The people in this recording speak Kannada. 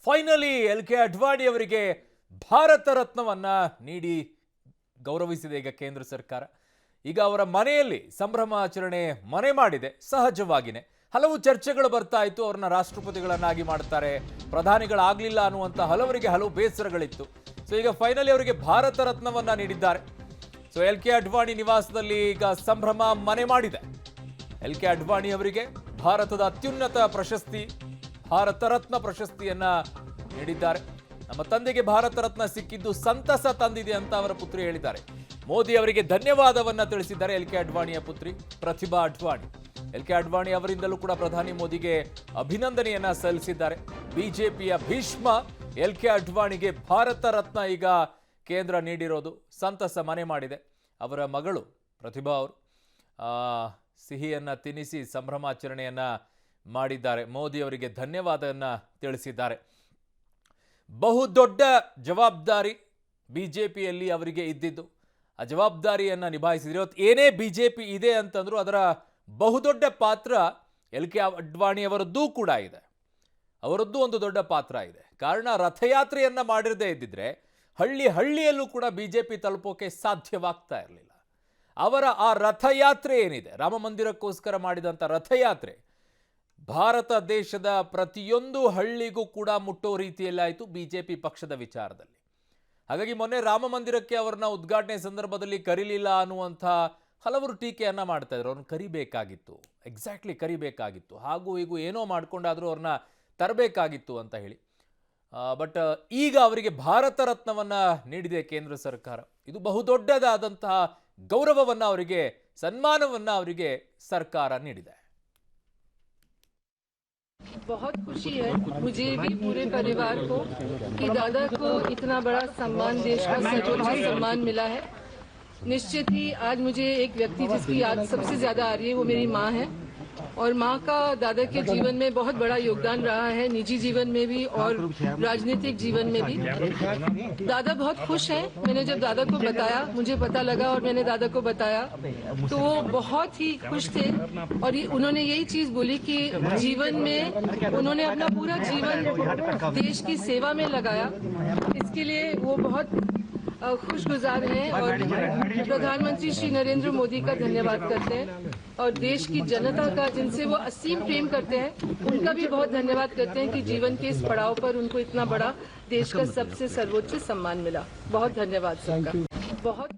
ಫೈನಲಿ ಎಲ್.ಕೆ. ಅಡ್ವಾಣಿ ಅವರಿಗೆ ಭಾರತ ರತ್ನವನ್ನ ನೀಡಿ ಗೌರವಿಸಿದೆ ಈಗ ಕೇಂದ್ರ ಸರ್ಕಾರ. ಈಗ ಅವರ ಮನೆಯಲ್ಲಿ ಸಂಭ್ರಮಾಚರಣೆ ಮನೆ ಮಾಡಿದೆ. ಸಹಜವಾಗಿಯೇ ಹಲವು ಚರ್ಚೆಗಳು ಬರ್ತಾ ಇತ್ತು. ಅವರನ್ನ ರಾಷ್ಟ್ರಪತಿಗಳನ್ನಾಗಿ ಮಾಡ್ತಾರೆ, ಪ್ರಧಾನಿಗಳಾಗಲಿಲ್ಲ ಅನ್ನುವಂಥ ಹಲವು ಬೇಸರಗಳಿತ್ತು. ಸೊ ಈಗ ಫೈನಲಿ ಅವರಿಗೆ ಭಾರತ ರತ್ನವನ್ನ ನೀಡಿದ್ದಾರೆ. ಸೊ ಎಲ್.ಕೆ. ಅಡ್ವಾಣಿ ನಿವಾಸದಲ್ಲಿ ಈಗ ಸಂಭ್ರಮ ಮನೆ ಮಾಡಿದೆ. ಎಲ್.ಕೆ. ಅಡ್ವಾಣಿ ಅವರಿಗೆ ಭಾರತದ ಅತ್ಯುನ್ನತ ಪ್ರಶಸ್ತಿ ಭಾರತ ರತ್ನ ಪ್ರಶಸ್ತಿಯನ್ನ ನೀಡಿದ್ದಾರೆ. ನಮ್ಮ ತಂದೆಗೆ ಭಾರತ ರತ್ನ ಸಿಕ್ಕಿದ್ದು ಸಂತಸ ತಂದಿದೆ ಅಂತ ಅವರ ಪುತ್ರಿ ಹೇಳಿದ್ದಾರೆ. ಮೋದಿ ಅವರಿಗೆ ಧನ್ಯವಾದವನ್ನ ತಿಳಿಸಿದ್ದಾರೆ ಎಲ್.ಕೆ. ಅಡ್ವಾಣಿಯ ಪುತ್ರಿ ಪ್ರತಿಭಾ ಅಡ್ವಾಣಿ. ಎಲ್.ಕೆ. ಅಡ್ವಾಣಿ ಅವರಿಂದಲೂ ಕೂಡ ಪ್ರಧಾನಿ ಮೋದಿಗೆ ಅಭಿನಂದನೆಯನ್ನ ಸಲ್ಲಿಸಿದ್ದಾರೆ. ಬಿಜೆಪಿಯ ಭೀಷ್ಮ ಎಲ್.ಕೆ. ಅಡ್ವಾಣಿಗೆ ಭಾರತ ರತ್ನ ಈಗ ಕೇಂದ್ರ ನೀಡಿರೋದು ಸಂತಸ ಮನೆ ಮಾಡಿದೆ. ಅವರ ಮಗಳು ಪ್ರತಿಭಾ ಅವರು ಸಿಹಿಯನ್ನ ತಿನ್ನಿಸಿ ಸಂಭ್ರಮಾಚರಣೆಯನ್ನ ಮಾಡಿದ್ದಾರೆ. ಮೋದಿ ಅವರಿಗೆ ಧನ್ಯವಾದವನ್ನ ತಿಳಿಸಿದ್ದಾರೆ. ಬಹುದೊಡ್ಡ ಜವಾಬ್ದಾರಿ ಬಿಜೆಪಿಯಲ್ಲಿ ಅವರಿಗೆ ಇದ್ದಿದ್ದು, ಆ ಜವಾಬ್ದಾರಿಯನ್ನು ನಿಭಾಯಿಸಿದ್ರು. ಇವತ್ತು ಏನೇ ಬಿಜೆಪಿ ಇದೆ ಅಂತಂದ್ರೂ ಅದರ ಬಹುದೊಡ್ಡ ಪಾತ್ರ ಎಲ್.ಕೆ. ಅಡ್ವಾಣಿಯವರದ್ದೂ ಕೂಡ ಇದೆ. ಅವರದ್ದು ಒಂದು ದೊಡ್ಡ ಪಾತ್ರ ಇದೆ. ಕಾರಣ ರಥಯಾತ್ರೆಯನ್ನ ಮಾಡಿರದೇ ಇದ್ದಿದ್ರೆ ಹಳ್ಳಿಯಲ್ಲೂ ಕೂಡ ಬಿಜೆಪಿ ತಲುಪೋಕೆ ಸಾಧ್ಯವಾಗ್ತಾ ಇರಲಿಲ್ಲ. ಅವರ ಆ ರಥಯಾತ್ರೆ ಏನಿದೆ, ರಾಮ ಮಂದಿರಕ್ಕೋಸ್ಕರ ಮಾಡಿದಂಥ ರಥಯಾತ್ರೆ ಭಾರತ ದೇಶದ ಪ್ರತಿಯೊಂದು ಹಳ್ಳಿಗೂ ಕೂಡ ಮುಟ್ಟೋ ರೀತಿಯಲ್ಲಾಯಿತು ಬಿಜೆಪಿ ಪಕ್ಷದ ವಿಚಾರದಲ್ಲಿ. ಹಾಗಾಗಿ ಮೊನ್ನೆ ರಾಮ ಮಂದಿರಕ್ಕೆ ಅವರನ್ನ ಉದ್ಘಾಟನೆ ಸಂದರ್ಭದಲ್ಲಿ ಕರೀಲಿಲ್ಲ ಅನ್ನುವಂಥ ಹಲವರು ಟೀಕೆಯನ್ನ ಮಾಡ್ತಾ ಇದ್ರು. ಅವ್ರನ್ನ ಕರಿಬೇಕಾಗಿತ್ತು, ಎಕ್ಸಾಕ್ಟ್ಲಿ ಕರಿಬೇಕಾಗಿತ್ತು, ಹಾಗೂ ಹೀಗೂ ಏನೋ ಮಾಡ್ಕೊಂಡಾದ್ರೂ ಅವ್ರನ್ನ ತರಬೇಕಾಗಿತ್ತು ಅಂತ ಹೇಳಿ. ಬಟ್ ಈಗ ಅವರಿಗೆ ಭಾರತ ರತ್ನವನ್ನ ನೀಡಿದೆ ಕೇಂದ್ರ ಸರ್ಕಾರ. ಇದು ಬಹುದೊಡ್ಡದಾದಂತಹ ಗೌರವವನ್ನ ಅವರಿಗೆ, ಸನ್ಮಾನವನ್ನ ಅವರಿಗೆ ಸರ್ಕಾರ ನೀಡಿದೆ. बहुत खुशी है मुझे भी, पूरे परिवार को, कि दादा को इतना बड़ा सम्मान, देश का सर्वोच्च सम्मान मिला है। निश्चित ही आज मुझे एक व्यक्ति जिसकी याद सबसे ज्यादा आ रही है वो मेरी माँ है, और माँ का दादा के जीवन में बहुत बड़ा योगदान रहा है, निजी जीवन में भी और राजनीतिक जीवन में भी। दादा बहुत खुश हैं। मैंने जब दादा को बताया, मुझे पता लगा और मैंने दादा को बताया, तो वो बहुत ही खुश थे। और उन्होंने यही चीज बोली कि जीवन में उन्होंने अपना पूरा जीवन देश की सेवा में लगाया। इसके लिए वो बहुत खुशगुजार हैं और प्रधानमंत्री श्री नरेंद्र मोदी का धन्यवाद करते हैं, और देश की जनता का, जिनसे वो असीम प्रेम करते हैं, उनका भी बहुत धन्यवाद करते हैं कि जीवन के इस पड़ाव पर उनको इतना बड़ा देश का सबसे सर्वोच्च सम्मान मिला। बहुत धन्यवाद सबका। बहुत